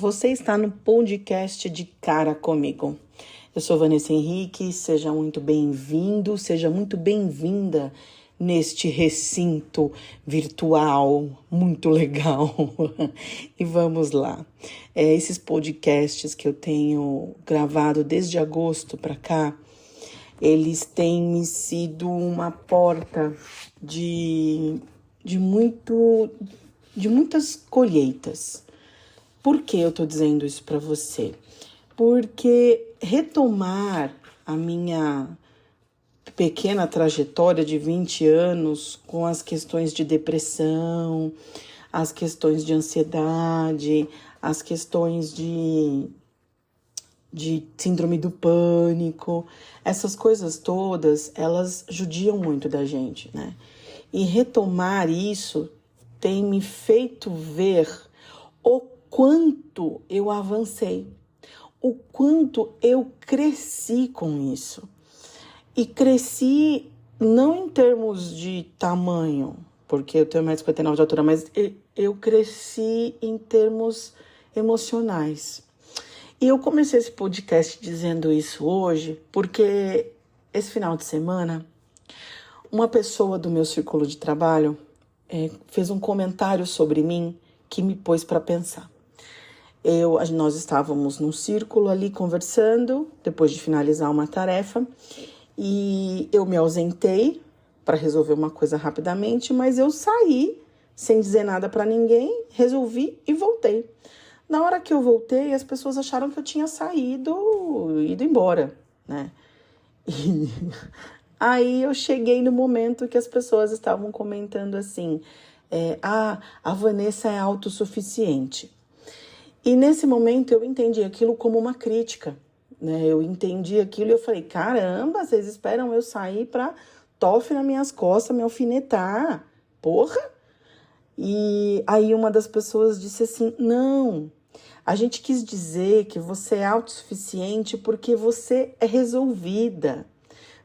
você está no podcast de Cara Comigo. Eu sou Vanessa Henrique, seja muito bem-vindo, seja muito bem-vinda neste recinto virtual muito legal. E vamos lá. Esses podcasts que eu tenho gravado desde agosto para cá, eles têm me sido uma porta de muitas colheitas. Por que eu estou dizendo isso para você? Porque retomar a minha pequena trajetória de 20 anos com as questões de depressão, as questões de ansiedade, as questões de síndrome do pânico, essas coisas todas, elas judiam muito da gente, né? E retomar isso tem me feito ver o quanto eu avancei, o quanto eu cresci com isso. E cresci não em termos de tamanho, porque eu tenho 1,59 m de altura, mas eu cresci em termos emocionais. E eu comecei esse podcast dizendo isso hoje, porque esse final de semana, uma pessoa do meu círculo de trabalho fez um comentário sobre mim que me pôs para pensar. Nós estávamos num círculo ali conversando, depois de finalizar uma tarefa, e eu me ausentei para resolver uma coisa rapidamente, mas eu saí sem dizer nada para ninguém, resolvi e voltei. Na hora que eu voltei, as pessoas acharam que eu tinha ido embora, né? E aí eu cheguei no momento que as pessoas estavam comentando assim, a Vanessa é autossuficiente. E nesse momento eu entendi aquilo como uma crítica, né? Eu entendi aquilo e eu falei, caramba, vocês esperam eu sair pra tofe nas minhas costas, me alfinetar, porra! E aí uma das pessoas disse assim, não, a gente quis dizer que você é autossuficiente porque você é resolvida,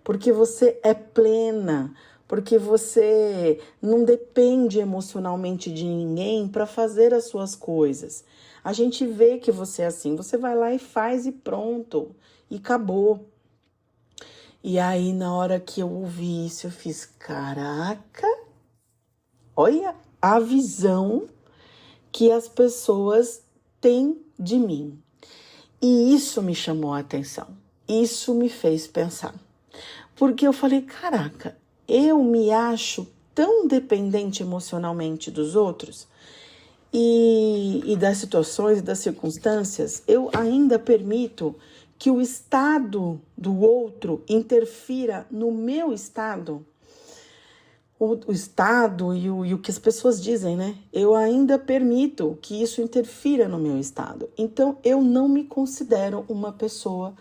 porque você é plena, porque você não depende emocionalmente de ninguém para fazer as suas coisas. A gente vê que você é assim, você vai lá e faz e pronto, e acabou. E aí, na hora que eu ouvi isso, eu fiz, caraca, olha a visão que as pessoas têm de mim. E isso me chamou a atenção, isso me fez pensar. Porque eu falei, caraca, eu me acho tão dependente emocionalmente dos outros e das situações e das circunstâncias, eu ainda permito que o estado do outro interfira no meu estado, o estado e o que as pessoas dizem, né? Eu ainda permito que isso interfira no meu estado. Então, eu não me considero uma pessoa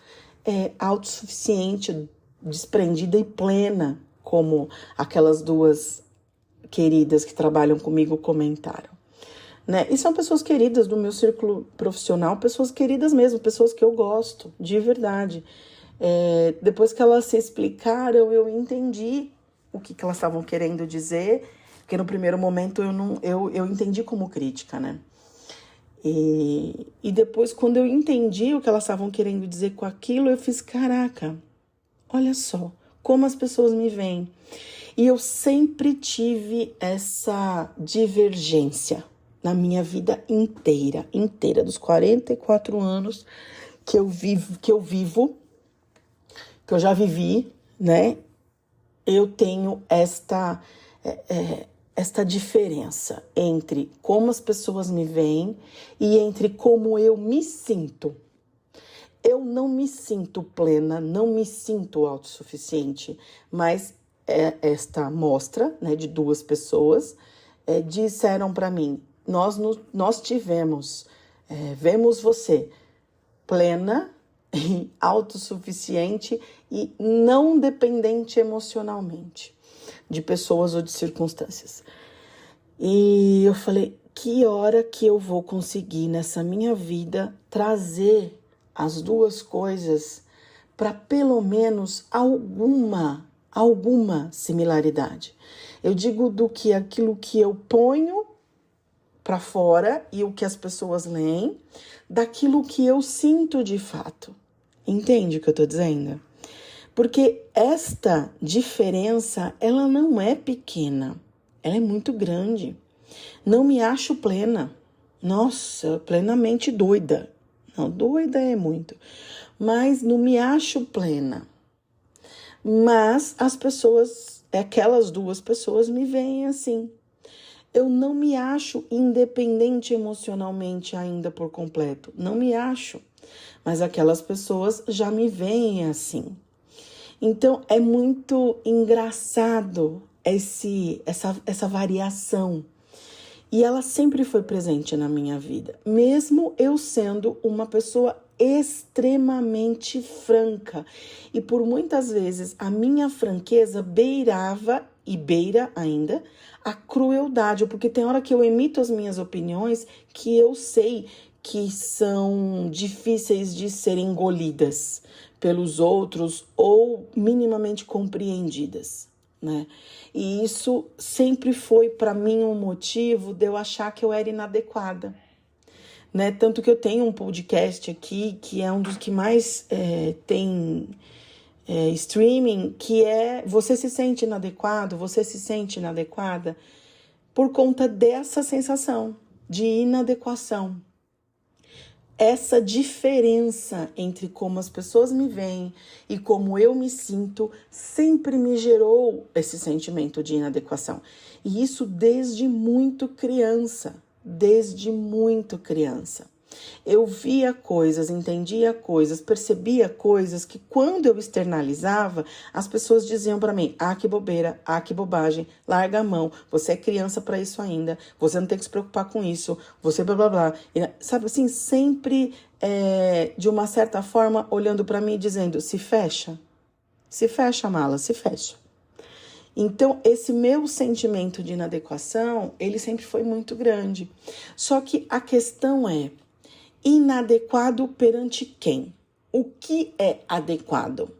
autossuficiente, desprendida e plena, como aquelas duas queridas que trabalham comigo comentaram. Né? E são pessoas queridas do meu círculo profissional, pessoas queridas mesmo, pessoas que eu gosto, de verdade. Depois que elas se explicaram, eu entendi o que elas estavam querendo dizer, porque no primeiro momento eu entendi como crítica, né? E depois, quando eu entendi o que elas estavam querendo dizer com aquilo, eu fiz, caraca, olha só, como as pessoas me veem. E eu sempre tive essa divergência na minha vida inteira, dos 44 anos que eu já vivi, né? Eu tenho esta diferença entre como as pessoas me veem e entre como eu me sinto. Eu não me sinto plena, não me sinto autossuficiente, mas esta mostra, né, de duas pessoas disseram para mim, nós vemos você plena, autossuficiente e não dependente emocionalmente de pessoas ou de circunstâncias. E eu falei, que hora que eu vou conseguir nessa minha vida trazer as duas coisas para pelo menos alguma similaridade. Eu digo do que aquilo que eu ponho para fora e o que as pessoas leem daquilo que eu sinto de fato. Entende o que eu tô dizendo? Porque esta diferença, ela não é pequena, ela é muito grande. Não me acho plena. Nossa, plenamente doida. Não, doida é muito. Mas não me acho plena. Mas as pessoas, aquelas duas pessoas me veem assim. Eu não me acho independente emocionalmente ainda por completo. Não me acho. Mas aquelas pessoas já me veem assim. Então, é muito engraçado essa variação. E ela sempre foi presente na minha vida, mesmo eu sendo uma pessoa extremamente franca. E por muitas vezes a minha franqueza beirava, e beira ainda, a crueldade, porque tem hora que eu emito as minhas opiniões que eu sei que são difíceis de serem engolidas pelos outros ou minimamente compreendidas, né? E isso sempre foi para mim um motivo de eu achar que eu era inadequada, né? Tanto que eu tenho um podcast aqui que é um dos que mais tem streaming, que é Você se sente inadequado? Você se sente inadequada? Por conta dessa sensação de inadequação. Essa diferença entre como as pessoas me veem e como eu me sinto sempre me gerou esse sentimento de inadequação. E isso desde muito criança, desde muito criança. Eu via coisas, entendia coisas, percebia coisas que quando eu externalizava, as pessoas diziam para mim: ah, que bobeira, ah, que bobagem, larga a mão, você é criança para isso ainda, você não tem que se preocupar com isso, você blá blá blá. E, sabe assim, sempre de uma certa forma olhando para mim e dizendo: se fecha, mala, se fecha. Então, esse meu sentimento de inadequação, ele sempre foi muito grande. Só que a questão é: inadequado perante quem? O que é adequado?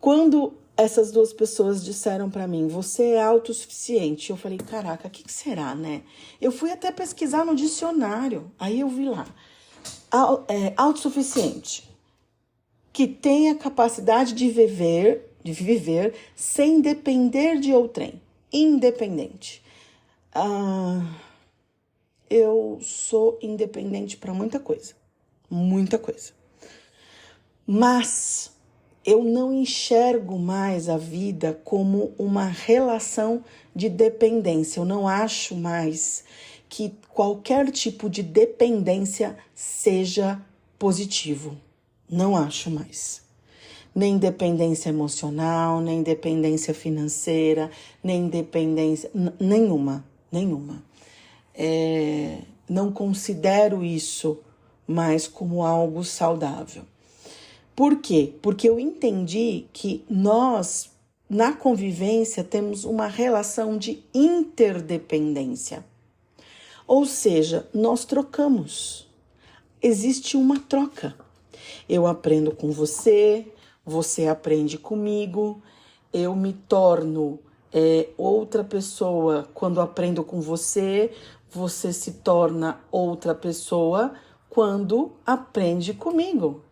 Quando essas duas pessoas disseram para mim: você é autossuficiente, eu falei: caraca, o que será, né? Eu fui até pesquisar no dicionário, aí eu vi lá: autossuficiente, que tem a capacidade de viver sem depender de outrem. Independente. Eu sou independente para muita coisa. Muita coisa. Mas eu não enxergo mais a vida como uma relação de dependência. Eu não acho mais que qualquer tipo de dependência seja positivo. Não acho mais. Nem dependência emocional, nem dependência financeira, nem dependência... Nenhuma. Não considero isso mais como algo saudável. Por quê? Porque eu entendi que nós, na convivência, temos uma relação de interdependência. Ou seja, nós trocamos. Existe uma troca. Eu aprendo com você, você aprende comigo, eu me torno outra pessoa quando aprendo com você, você se torna outra pessoa quando aprende comigo.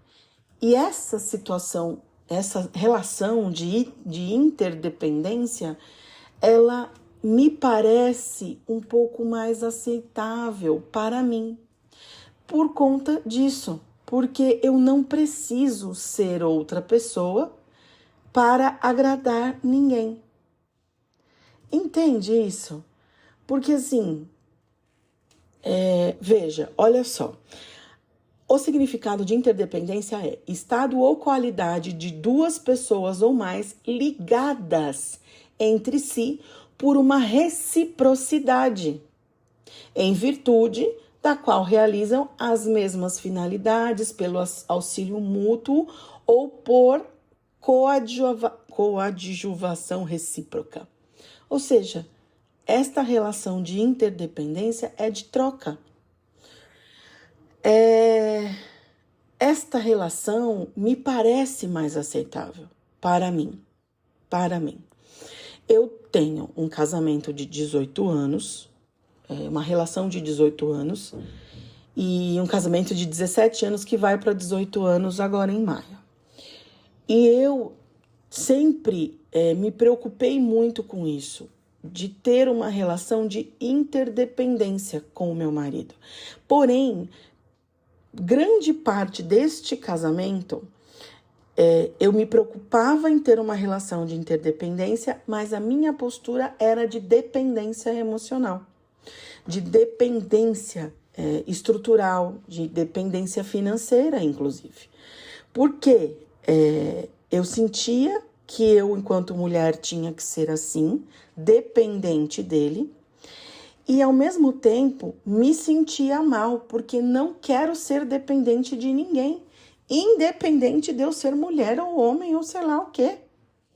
E essa situação, essa relação de interdependência, ela me parece um pouco mais aceitável para mim. Por conta disso, porque eu não preciso ser outra pessoa para agradar ninguém. Entende isso? Porque assim, veja, olha só. O significado de interdependência é estado ou qualidade de duas pessoas ou mais ligadas entre si por uma reciprocidade, em virtude da qual realizam as mesmas finalidades pelo auxílio mútuo ou por coadjuvação recíproca. Ou seja, esta relação de interdependência é de troca. Esta relação me parece mais aceitável para mim. Eu tenho um casamento de 18 anos, uma relação de 18 anos e um casamento de 17 anos que vai para 18 anos agora em maio. E eu sempre me preocupei muito com isso, de ter uma relação de interdependência com o meu marido. Porém, grande parte deste casamento, eu me preocupava em ter uma relação de interdependência, mas a minha postura era de dependência emocional, de dependência estrutural, de dependência financeira, inclusive. Porque eu sentia que eu, enquanto mulher, tinha que ser assim, dependente dele, e ao mesmo tempo me sentia mal, porque não quero ser dependente de ninguém, independente de eu ser mulher ou homem ou sei lá o quê.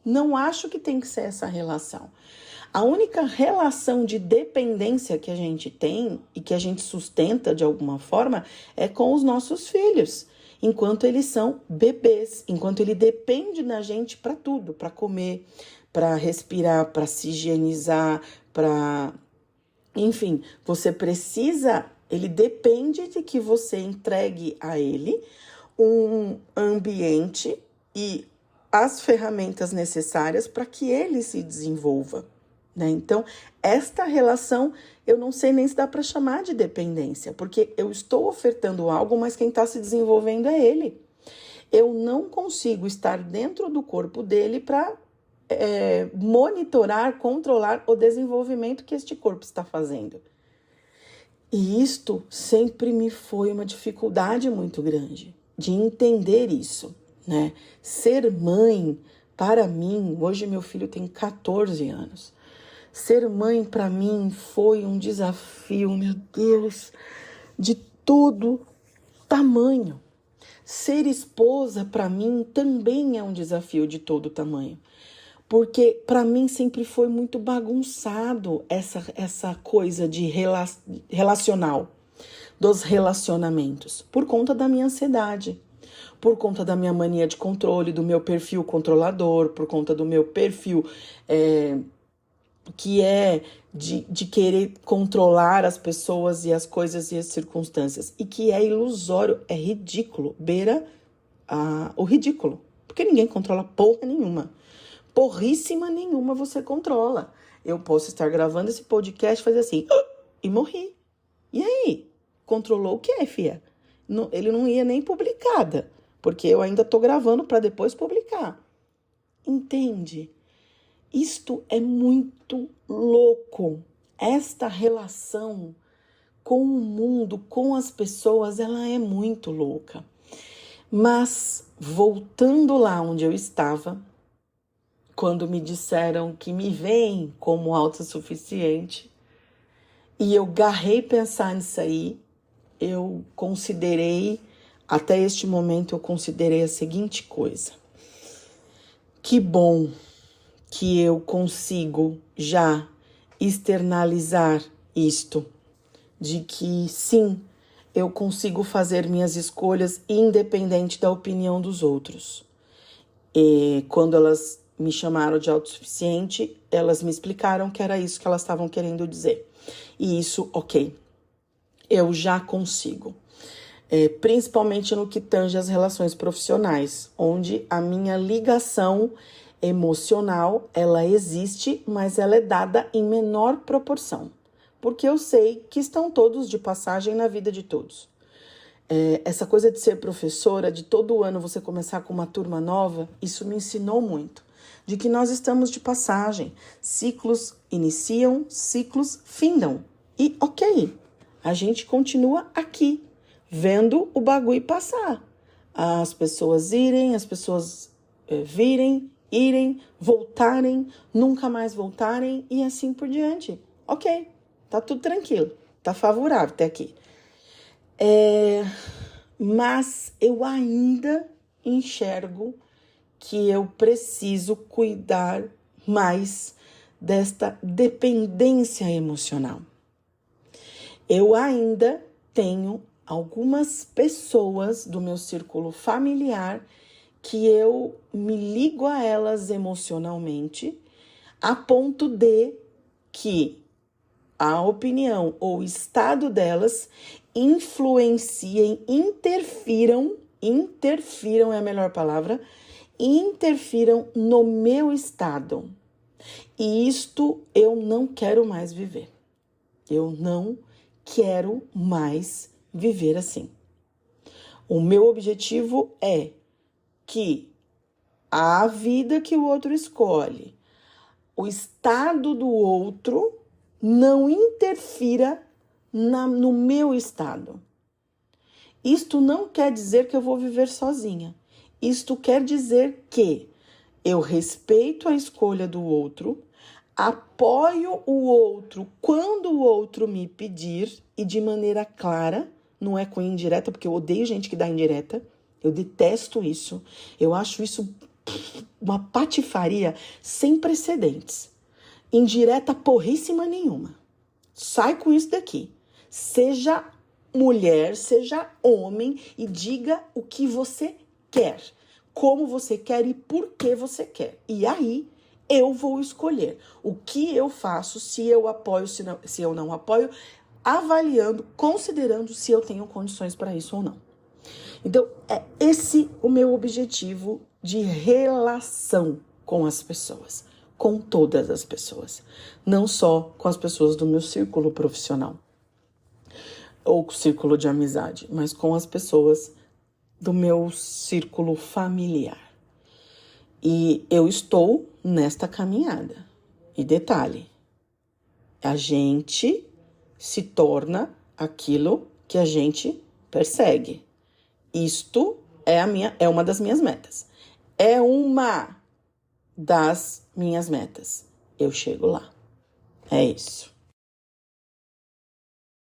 Não acho que tem que ser essa relação. A única relação de dependência que a gente tem e que a gente sustenta de alguma forma é com os nossos filhos, enquanto eles são bebês, enquanto ele depende da gente para tudo, para comer, para respirar, para se higienizar, para... Enfim, você precisa, ele depende de que você entregue a ele um ambiente e as ferramentas necessárias para que ele se desenvolva, né? Então, esta relação, eu não sei nem se dá para chamar de dependência, porque eu estou ofertando algo, mas quem está se desenvolvendo é ele. Eu não consigo estar dentro do corpo dele para monitorar, controlar o desenvolvimento que este corpo está fazendo. E isto sempre me foi uma dificuldade muito grande de entender isso, né? Ser mãe, para mim, hoje meu filho tem 14 anos. Ser mãe, para mim, foi um desafio, meu Deus, de todo tamanho. Ser esposa, para mim, também é um desafio de todo tamanho. Porque, para mim, sempre foi muito bagunçado essa coisa de relacional, dos relacionamentos, por conta da minha ansiedade, por conta da minha mania de controle, do meu perfil controlador, por conta do meu perfil que é de querer controlar as pessoas e as coisas e as circunstâncias, e que é ilusório, é ridículo, beira o ridículo, porque ninguém controla porra nenhuma. Porríssima nenhuma você controla. Eu posso estar gravando esse podcast e fazer assim, e morri. E aí? Controlou o quê, fia? Ele não ia nem publicada, porque eu ainda tô gravando para depois publicar. Entende? Isto é muito louco. Esta relação com o mundo, com as pessoas, ela é muito louca. Mas, voltando lá onde eu estava, quando me disseram que me veem como autossuficiente, e eu garrei pensar nisso aí, eu considerei, até este momento eu considerei a seguinte coisa: que bom que eu consigo já externalizar isto, de que sim, eu consigo fazer minhas escolhas independente da opinião dos outros. E quando elas me chamaram de autossuficiente, elas me explicaram que era isso que elas estavam querendo dizer. E isso, ok, eu já consigo. Principalmente no que tange as relações profissionais, onde a minha ligação emocional, ela existe, mas ela é dada em menor proporção. Porque eu sei que estão todos de passagem na vida de todos. Essa coisa de ser professora, de todo ano você começar com uma turma nova, isso me ensinou muito. De que nós estamos de passagem. Ciclos iniciam, ciclos findam. E ok, a gente continua aqui, vendo o bagulho passar. As pessoas irem, as pessoas virem, irem, voltarem, nunca mais voltarem e assim por diante. Ok, tá tudo tranquilo, tá favorável até aqui. Mas eu ainda enxergo que eu preciso cuidar mais desta dependência emocional. Eu ainda tenho algumas pessoas do meu círculo familiar que eu me ligo a elas emocionalmente, a ponto de que a opinião ou o estado delas influenciem, interfiram é a melhor palavra, interfiram no meu estado. E isto eu não quero mais viver. Eu não quero mais viver assim. O meu objetivo é que a vida que o outro escolhe, o estado do outro, não interfira no meu estado. Isto não quer dizer que eu vou viver sozinha. Isto quer dizer que eu respeito a escolha do outro, apoio o outro quando o outro me pedir e de maneira clara, não é com indireta, porque eu odeio gente que dá indireta, eu detesto isso, eu acho isso uma patifaria sem precedentes. Indireta porríssima nenhuma. Sai com isso daqui. Seja mulher, seja homem e diga o que você quer, como você quer e por que você quer. E aí eu vou escolher o que eu faço, se eu apoio, se eu não apoio, avaliando, considerando se eu tenho condições para isso ou não. Então, é esse o meu objetivo de relação com as pessoas, com todas as pessoas, não só com as pessoas do meu círculo profissional ou círculo de amizade, mas com as pessoas do meu círculo familiar. E eu estou nesta caminhada. E detalhe, a gente se torna aquilo que a gente persegue. Isto é uma das minhas metas. É uma das minhas metas. Eu chego lá. É isso.